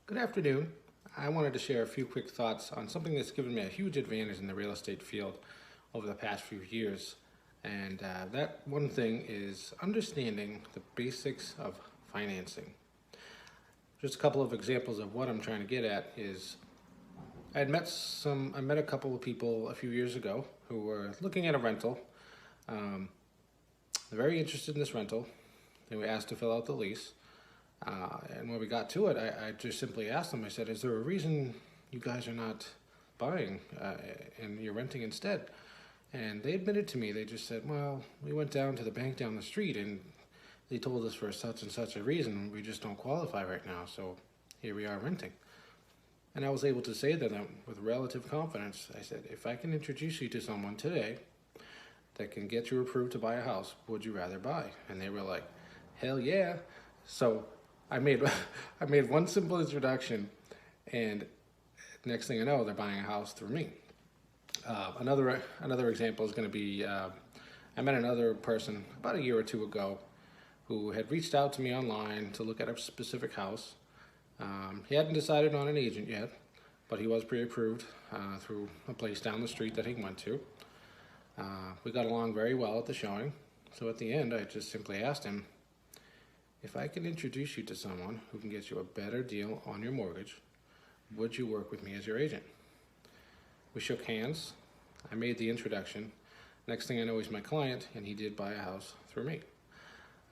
Good afternoon. I wanted to share a few quick thoughts on something that's given me a huge advantage in the real estate field over the past few years. And that one thing is understanding the basics of financing. Just a couple of examples of what I'm trying to get at is I met a couple of people a few years ago who were looking at a rental. Um, they're very interested in this rental. They were asked to fill out the lease. And when we got to it, I just simply asked them, I said, is there a reason you guys are not buying and you're renting instead? And they admitted to me, they just said, well, we went down to the bank down the street and they told us for such and such a reason, we just don't qualify right now, so here we are renting. And I was able to say to them with relative confidence, I said, if I can introduce you to someone today that can get you approved to buy a house, would you rather buy? And they were like, hell yeah. So I made I made one simple introduction, and next thing I know, they're buying a house through me. Another example is going to be I met another person about a year or two ago who had reached out to me online to look at a specific house. He hadn't decided on an agent yet, but he was pre-approved through a place down the street that he went to. We got along very well at the showing, so at the end, I just simply asked him, if I can introduce you to someone who can get you a better deal on your mortgage, would you work with me as your agent? We shook hands. I made the introduction. Next thing I know, he's my client, and he did buy a house through me.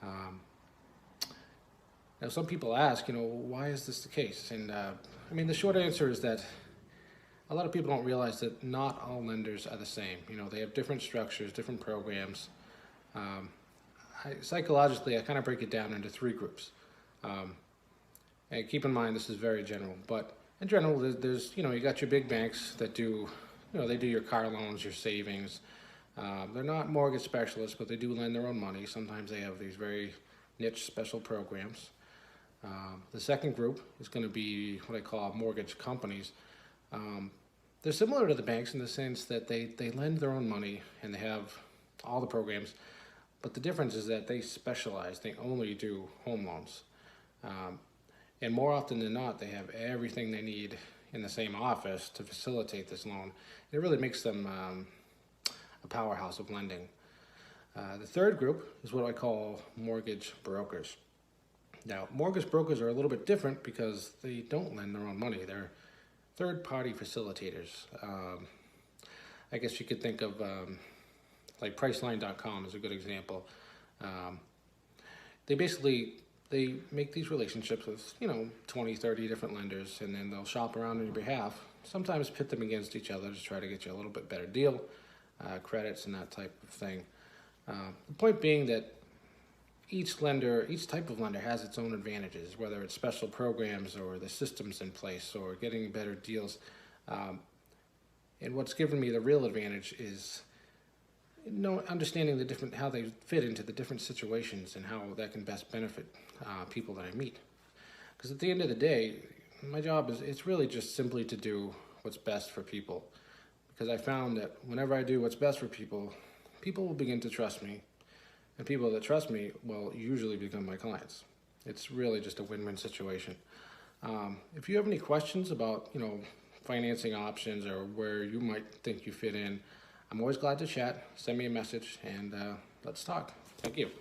Now, some people ask, why is this the case? And I mean, the short answer is that a lot of people don't realize that not all lenders are the same. They have different structures, different programs. Psychologically, I kind of break it down into three groups. And keep in mind, this is very general, but in general, there's you got your big banks that do, they do your car loans, your savings. They're not mortgage specialists, but they do lend their own money. Sometimes they have these very niche special programs. The second group is going to be what I call mortgage companies. They're similar to the banks in the sense that they lend their own money and they have all the programs. But the difference is that they specialize. They only do home loans. And more often than not, they have everything they need in the same office to facilitate this loan. It really makes them a powerhouse of lending. The third group is what I call mortgage brokers. Now, mortgage brokers are a little bit different because they don't lend their own money. They're third-party facilitators. I guess you could think of like Priceline.com is a good example. They make these relationships with 20, 30 different lenders, and then they'll shop around on your behalf, sometimes pit them against each other to try to get you a little bit better deal, credits and that type of thing. The point being that each type of lender has its own advantages, whether it's special programs or the systems in place or getting better deals. And what's given me the real advantage is understanding how they fit into the different situations and how that can best benefit people that I meet. Because at the end of the day, my job it's really just simply to do what's best for people. Because I found that whenever I do what's best for people, people will begin to trust me. And people that trust me will usually become my clients. It's really just a win-win situation. If you have any questions about, financing options or where you might think you fit in, I'm always glad to chat. Send me a message and let's talk. Thank you.